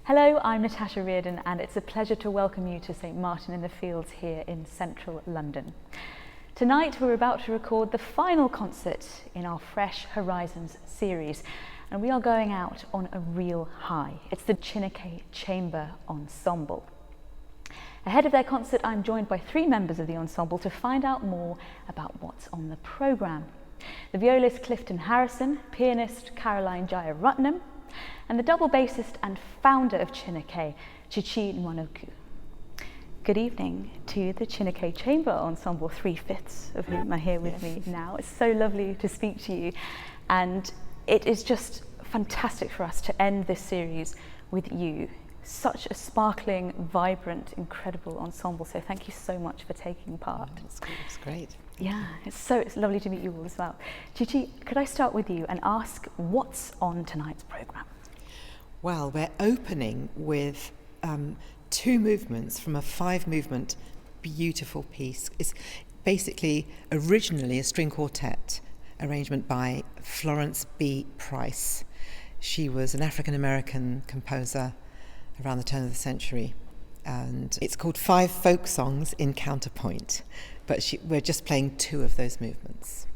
Hello, I'm Natasha Reardon and it's a pleasure to welcome you to St Martin in the Fields here in central London. Tonight we're about to record the final concert in our Fresh Horizons series and we are going out on a real high. It's the Chineke Chamber Ensemble. Ahead of their concert, I'm joined by three members of the ensemble to find out more about what's on the programme. The violist Clifton Harrison, pianist Caroline Jaya-Ratnam, and the double bassist and founder of Chineke, Chichi Nwanoku. Good evening to the Chineke Chamber Ensemble, 3/5 of whom are here with me now. It's so lovely to speak to you, and it is just fantastic for us to end this series with you. Such a sparkling, vibrant, incredible ensemble, so thank you so much for taking part. It's great. Yeah, it's lovely to meet you all as well. Chichi, could I start with you and ask what's on tonight's programme? Well, we're opening with two movements from a 5-movement beautiful piece. It's basically originally a string quartet arrangement by Florence B. Price. She was an African-American composer around the turn of the century, and it's called 5 Folk Songs in Counterpoint, but we're just playing 2 of those movements.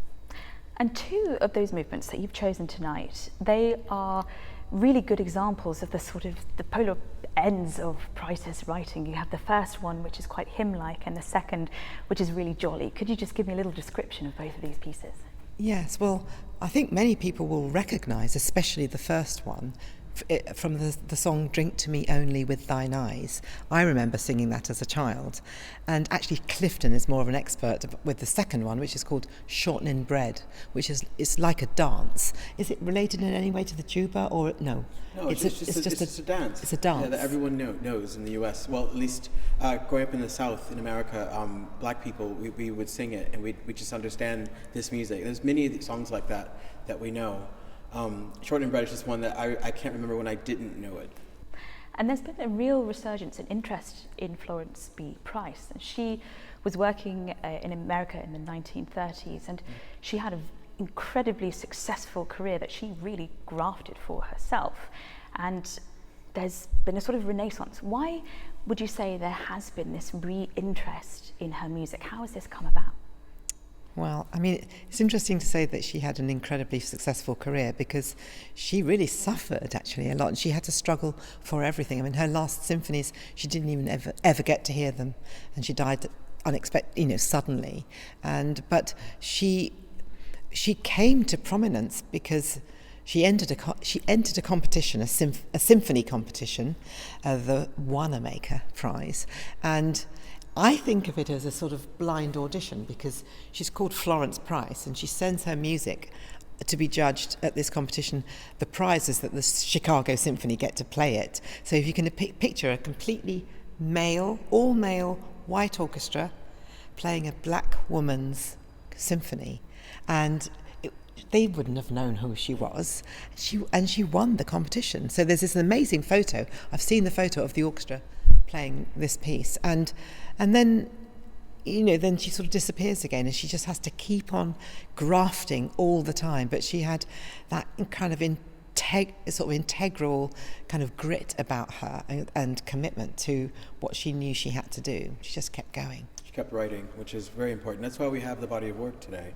And 2 of those movements that you've chosen tonight, they are really good examples of the polar ends of Price's writing. You have the first one, which is quite hymn-like, and the second, which is really jolly. Could you just give me a little description of both of these pieces? Yes, well, I think many people will recognise, especially the first one, from the song Drink to Me Only with Thine Eyes. I remember singing that as a child, and actually Clifton is more of an expert with the second one, which is called Shortening Bread, which is like a dance. Is it related in any way to the juba, or no? No, it's just a dance. It's a dance. Yeah, that everyone knows in the US. Well, at least growing up in the South in America, black people, we would sing it, and we just understand this music. There's many songs like that we know. Shortening Bread is just one that I can't remember when I didn't know it. And there's been a real resurgence in interest in Florence B. Price. And she was working in America in the 1930s, and she had an incredibly successful career that she really grafted for herself. And there's been a sort of renaissance. Why would you say there has been this re-interest in her music? How has this come about? Well, I mean, it's interesting to say that she had an incredibly successful career, because she really suffered actually a lot, and she had to struggle for everything. I mean, her last symphonies, she didn't even ever get to hear them, and she died unexpectedly, suddenly. But she came to prominence because she entered a competition, a symphony competition, the Wanamaker Prize, and I think of it as a sort of blind audition, because she's called Florence Price and she sends her music to be judged at this competition. The prize is that the Chicago Symphony get to play it. So if you can picture a completely all male white orchestra playing a black woman's symphony, and they wouldn't have known who she was. She won the competition. So there's this amazing photo. I've seen the photo of the orchestra playing this piece, and then then she sort of disappears again, and she just has to keep on grafting all the time. But she had that kind of integral kind of grit about her and commitment to what she knew she had to do. She just kept going. She kept writing, which is very important. That's why we have the body of work today.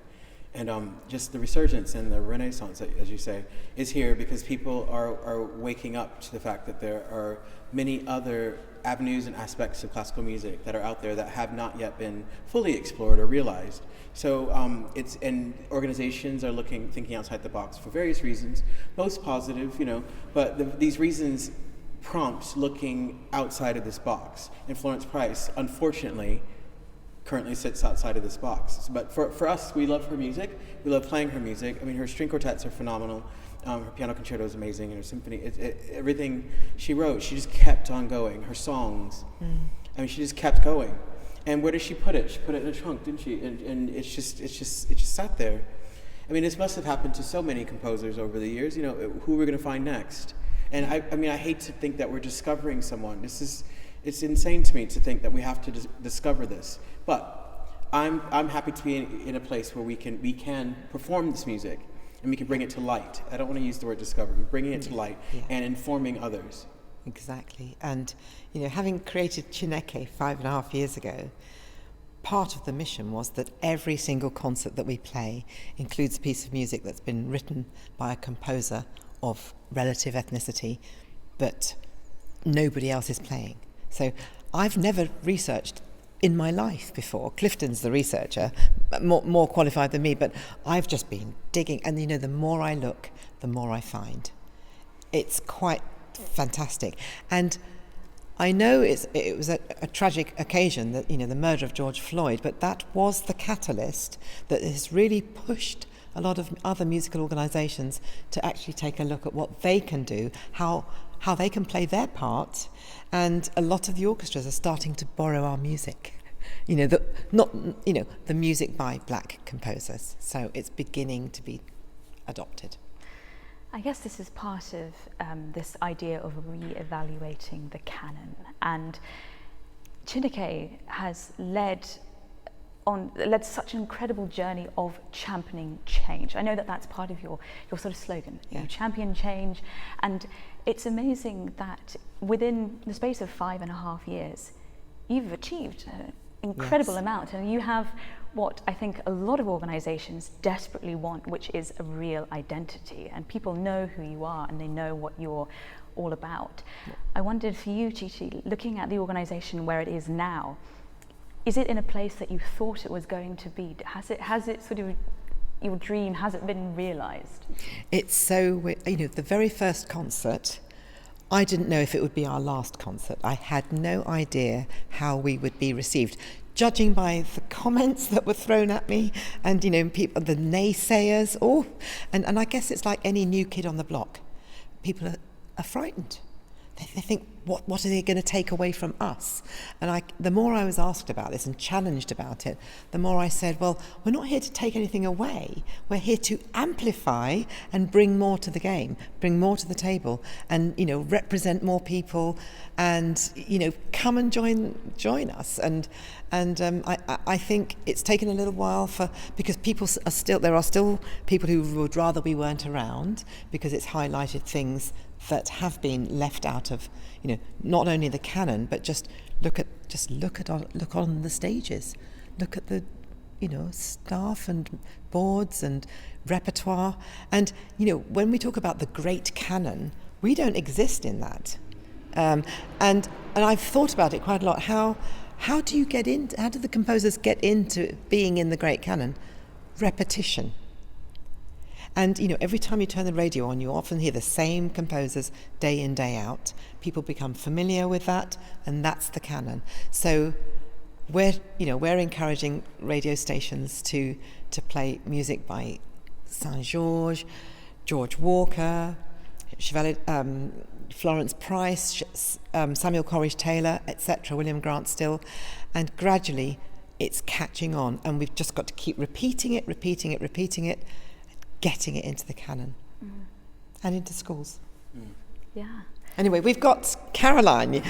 And just the resurgence and the renaissance, as you say, is here because people are waking up to the fact that there are many other avenues and aspects of classical music that are out there that have not yet been fully explored or realized. So and organizations are thinking outside the box for various reasons, most positive, but these reasons prompt looking outside of this box. And Florence Price, unfortunately, currently sits outside of this box. But for us, we love her music. We love playing her music. I mean, her string quartets are phenomenal. Her piano concerto is amazing, and her symphony, everything she wrote, she just kept on going. Her songs, I mean, she just kept going. And where did she put it? She put it in a trunk, didn't she? And it just sat there. I mean, this must have happened to so many composers over the years. Who we're going to find next? And I hate to think that we're discovering someone. It's insane to me to think that we have to discover this. But I'm happy to be in a place where we can perform this music and we can bring it to light. I don't want to use the word discover. We're bringing it to light and informing others. Exactly. And, having created Chineke 5.5 years ago, part of the mission was that every single concert that we play includes a piece of music that's been written by a composer of relative ethnicity that nobody else is playing. So I've never researched in my life before. Clifton's the researcher, more qualified than me, but I've just been digging, and the more I look, the more I find. It's quite fantastic. And I know it was a tragic occasion, that the murder of George Floyd, but that was the catalyst that has really pushed a lot of other musical organisations to actually take a look at what they can do, how they can play their part, and a lot of the orchestras are starting to borrow our music. The music by black composers. So it's beginning to be adopted. I guess this is part of this idea of re-evaluating the canon, and Chineke has led such an incredible journey of championing change. I know that that's part of your sort of slogan. Yeah. You champion change, and it's amazing that within the space of 5.5 years, you've achieved an incredible Yes. amount, and you have what I think a lot of organisations desperately want, which is a real identity, and people know who you are and they know what you're all about. I wondered for you, Chichi, looking at the organisation where it is now, is it in a place that you thought it was going to be? Has it sort of, your dream, has it been realised? It's so, the very first concert, I didn't know if it would be our last concert. I had no idea how we would be received. Judging by the comments that were thrown at me, and people, the naysayers, and I guess it's like any new kid on the block. People are frightened. They think, what are they going to take away from us? And the more I was asked about this and challenged about it, the more I said, well, we're not here to take anything away. We're here to amplify and bring more to the game, bring more to the table, and represent more people, and come and join us. And I think it's taken a little while because there are still people who would rather we weren't around, because it's highlighted things that have been left out of, not only the canon, but just look on the stages, look at the, staff and boards and repertoire, and when we talk about the great canon, we don't exist in that, and I've thought about it quite a lot. How do the composers get into being in the great canon? Repetition. And every time you turn the radio on, you often hear the same composers day in, day out. People become familiar with that, and that's the canon. So we're encouraging radio stations to play music by Saint-Georges, George Walker, Chevalier, Florence Price, Samuel Coleridge Taylor, etc., William Grant Still, and gradually it's catching on, and we've just got to keep repeating it, getting it into the canon and into schools. Yeah. Anyway, we've got Caroline.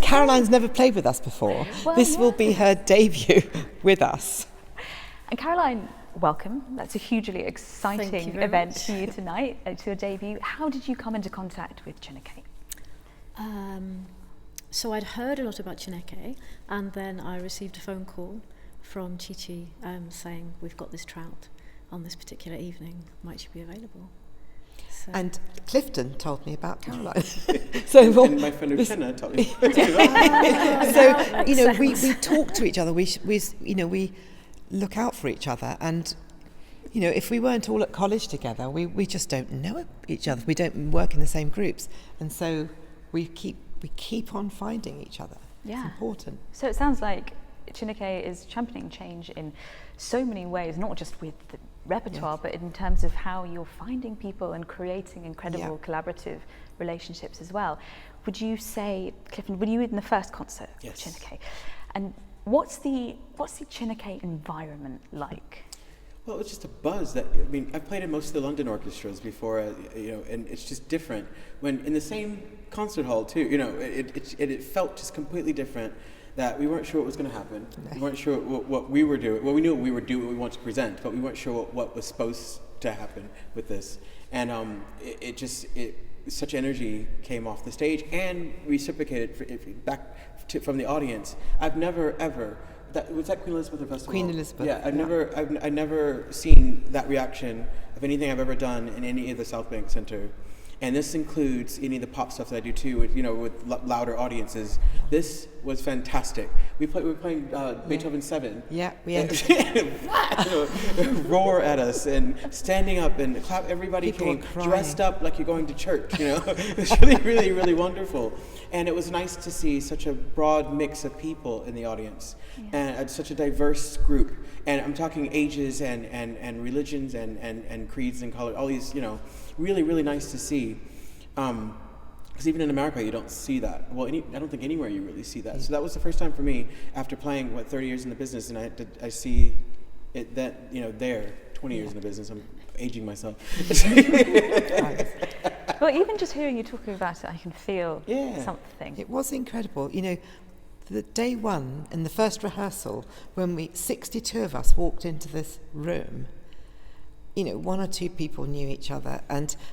Caroline's never played with us before. Well, this will be her debut with us. And Caroline, welcome. That's a hugely exciting event for you tonight, to your debut. How did you come into contact with Chineke? So I'd heard a lot about Chineke, and then I received a phone call from Chichi saying, we've got this trout on this particular evening, might you be available? So. And Clifton told me about Caroline. And my friend Uchenna told me. So we talk to each other. We look out for each other, and if we weren't all at college together, we just don't know each other. We don't work in the same groups, and so we keep on finding each other. Yeah. It's important. So it sounds like Chineke is championing change in so many ways, not just with the repertoire, but in terms of how you're finding people and creating incredible collaborative relationships as well. Would you say, Clifton, were you in the first concert of Chineke? And what's the Chineke environment like? Well, it's just a buzz I've played in most of the London orchestras before, and it's just different. When in the same concert hall too, it felt just completely different. That we weren't sure what was going to happen. We weren't sure what we were doing. Well, we knew what we were doing, what we wanted to present, but we weren't sure what was supposed to happen with this. And such energy came off the stage and reciprocated from the audience. I've never ever. Was that Queen Elizabeth Festival? Queen Elizabeth. Yeah, I've never seen that reaction of anything I've ever done in any of the South Bank Center. And this includes any of the pop stuff that I do too, with louder audiences. This was fantastic. We were playing Beethoven 7. Yeah, we had roar at us and standing up and clap. Everybody People came were dressed up like you're going to church. It was really, really, really wonderful. And it was nice to see such a broad mix of people in the audience, and such a diverse group. And I'm talking ages and religions and creeds and color. All these, really, really nice to see. Because even in America, you don't see that. Well, I don't think anywhere you really see that. So that was the first time for me after playing 30 years in the business, and I see it there 20 years in the business. I'm aging myself. Well, even just hearing you talking about it, I can feel something. It was incredible. The day one in the first rehearsal, when 62 of us walked into this room, one or two people knew each other,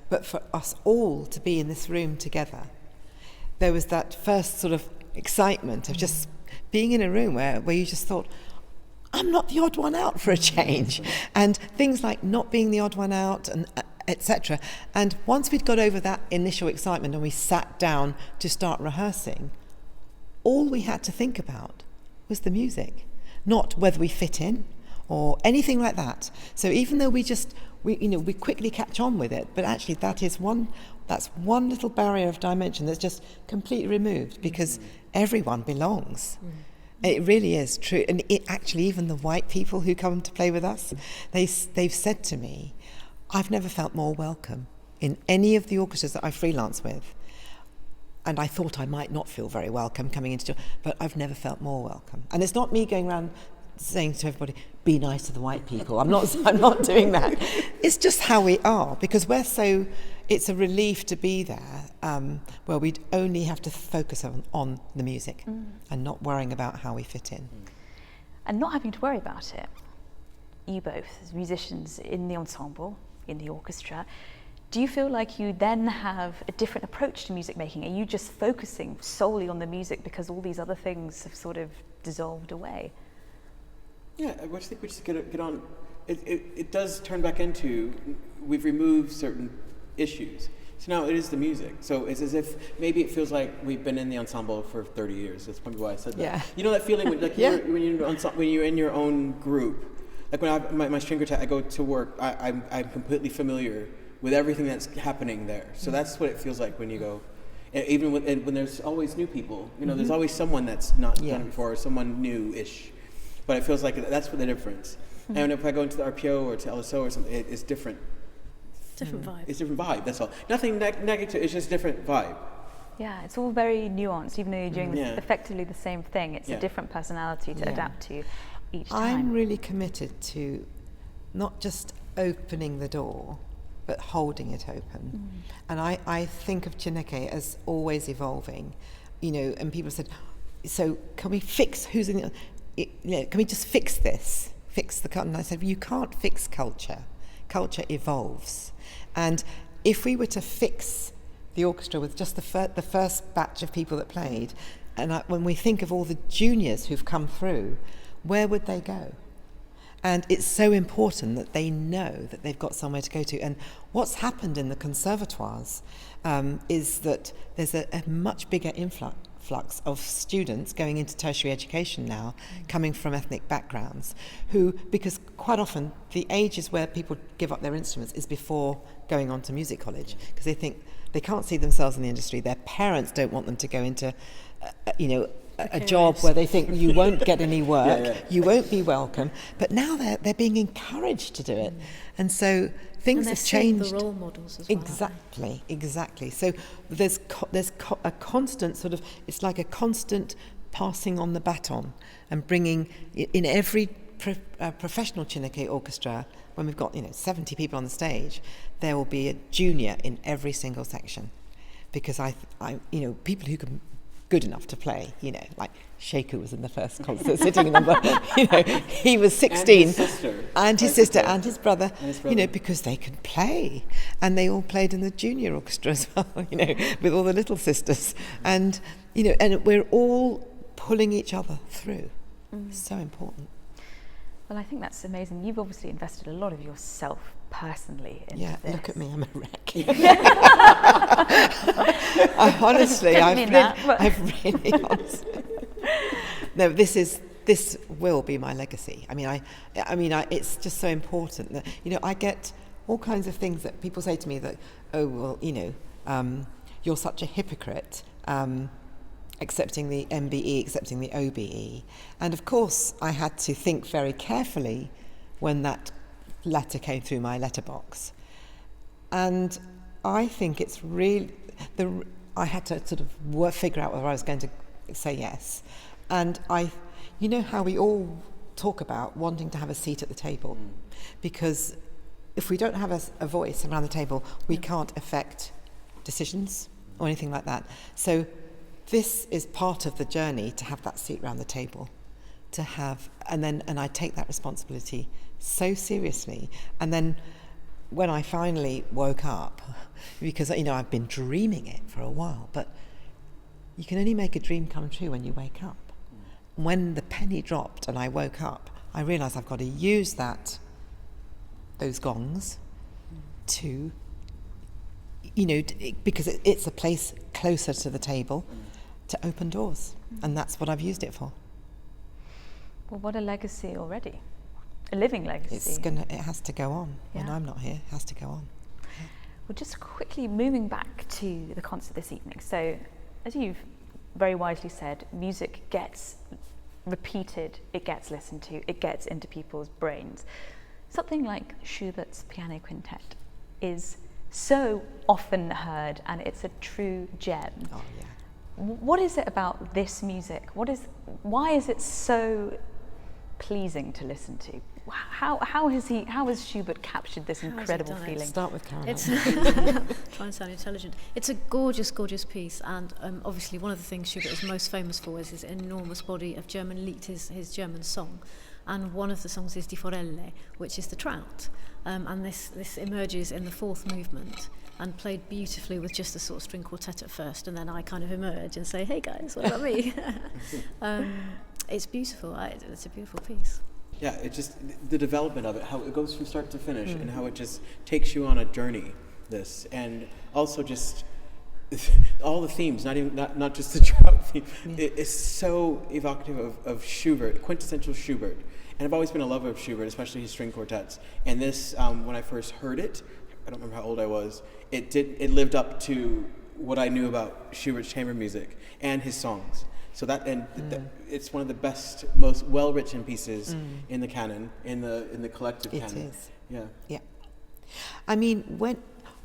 but for us all to be in this room together, there was that first sort of excitement of just being in a room where you just thought, I'm not the odd one out for a change. And things like not being the odd one out and etc. And once we'd got over that initial excitement and we sat down to start rehearsing, all we had to think about was the music, not whether we fit in or anything like that. So even though we quickly catch on with it, but actually that's one little barrier of dimension that's just completely removed, because everyone belongs. It really is true. And even the white people who come to play with us, they've said to me, I've never felt more welcome in any of the orchestras that I freelance with. And I thought I might not feel very welcome coming into, but I've never felt more welcome. And it's not me going around saying to everybody, be nice to the white people. I'm not doing that. It's just how we are, because it's a relief to be there, where we'd only have to focus on the music and not worrying about how we fit in. And not having to worry about it. You both, as musicians in the ensemble, in the orchestra, do you feel like you then have a different approach to music making? Are you just focusing solely on the music because all these other things have sort of dissolved away? Yeah, I think we just get on. It does turn back into, we've removed certain issues. So now it is the music. So it's as if maybe it feels like we've been in the ensemble for 30 years. That's probably why I said that. Yeah. You know that feeling when you're in your own group. Like when I have my string quartet, I go to work, I'm completely familiar with everything that's happening there. So that's what it feels like when you go. Even when there's always new people, there's always someone that's not done it before, or someone new-ish. But it feels like that's the difference. And if I go into the RPO or to LSO or something, it's different. Different vibe. It's different vibe, that's all. Nothing negative, it's just different vibe. Yeah, it's all very nuanced, even though you're doing effectively the same thing. It's a different personality to adapt to each time. I'm really committed to not just opening the door, but holding it open. And I think of Chineke as always evolving, and people said, so can we fix who's in the, can we just fix this? Fix the culture? And I said, well, you can't fix culture. Culture evolves. And if we were to fix the orchestra with just the first batch of people that played, and when we think of all the juniors who've come through, where would they go? And it's so important that they know that they've got somewhere to go to. And what's happened in the conservatoires is that there's a much bigger influx of students going into tertiary education now, coming from ethnic backgrounds, because quite often the ages where people give up their instruments is before going on to music college, because they think they can't see themselves in the industry. Their parents don't want them to go into, a job where they think you won't get any work, you won't be welcome. But now they're being encouraged to do it, and so things have changed. The role models as well. Exactly. So there's a constant sort of, it's like a constant passing on the baton and bringing in every professional Chineke orchestra. When we've got 70 people on the stage, there will be a junior in every single section, because I people who can good enough to play, you know, like Shaku was in the first concert sitting number, you know, he was 16. And his sister and his brother, you know, because they could play. And they all played in the junior orchestra as well, you know, with all the little sisters. And, you know, and we're all pulling each other through. So important. Well, I think that's amazing. You've obviously invested a lot of yourself personally into Yeah, this. look at me, I'm a wreck. Honestly, I've really honestly. No, this will be my legacy. I mean, it's just so important that, you know, I get all kinds of things that people say to me that, oh, well, you know, you're such a hypocrite, accepting the MBE, accepting the OBE. And of course, I had to think very carefully when that letter came through my letterbox. And I think it's really, I had to sort of figure out whether I was going to say yes. And you know how we all talk about wanting to have a seat at the table, because if we don't have a voice around the table, we can't affect decisions or anything like that. So this is part of the journey, to have that seat around the table, to have, and I take that responsibility so seriously. And then when I finally woke up, because, you know, I've been dreaming it for a while, but you can only make a dream come true when you wake up. When the penny dropped and I woke up, I realised I've got to use those gongs to, you know, because it's a place closer to the table to open doors. And that's what I've used it for. Well, what a legacy already. A living legacy. It has to go on. When I'm not here, it has to go on. Well, just quickly moving back to the concert this evening. So, as you've very wisely said, music gets repeated, it gets listened to, it gets into people's brains. Something like Schubert's Piano Quintet is so often heard, and it's a true gem. Oh, yeah. What is it about this music? Why is it so pleasing to listen to? How has Schubert captured this incredible feeling? Start with Caroline. Try and sound intelligent. It's a gorgeous, gorgeous piece, and obviously one of the things Schubert is most famous for is his enormous body of German Lied, his German song. And one of the songs is Die Forelle, which is the trout. And this emerges in the fourth movement, and played beautifully with just a sort of string quartet at first, and then I kind of emerge and say, hey guys, what about me? It's beautiful. It's a beautiful piece. Yeah, it's just the development of it, how it goes from start to finish, and how it just takes you on a journey, and also just all the themes, not just the trout theme. It's so evocative of Schubert, quintessential Schubert. And I've always been a lover of Schubert, especially his string quartets. And this, when I first heard it, I don't remember how old I was, it lived up to what I knew about Schubert's chamber music and his songs. So it's one of the best, most well-written pieces in the canon, in the collective canon. It is. Yeah. I mean, when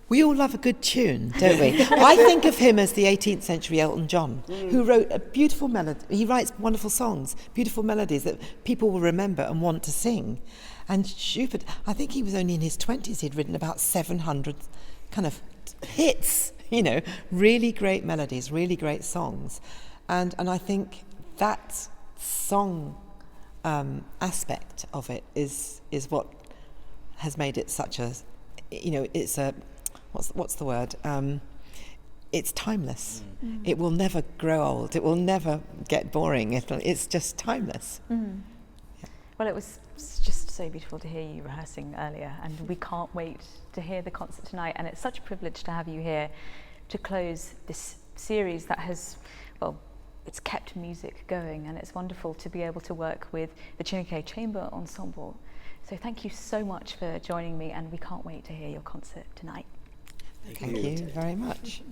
we all love a good tune, don't we? I think of him as the 18th century Elton John, who wrote a beautiful melody. He writes wonderful songs, beautiful melodies that people will remember and want to sing. And Schubert, I think he was only in his 20s. He'd written about 700 kind of hits, you know, really great melodies, really great songs. And I think that song aspect of it is what has made it such a, you know, it's a, what's the word? It's timeless. It will never grow old. It will never get boring. It's just timeless. Yeah. Well, it was just so beautiful to hear you rehearsing earlier, and we can't wait to hear the concert tonight. And it's such a privilege to have you here to close this series that has, well, it's kept music going, and it's wonderful to be able to work with the Chineke Chamber Ensemble. So thank you so much for joining me, and we can't wait to hear your concert tonight. Thank you very much.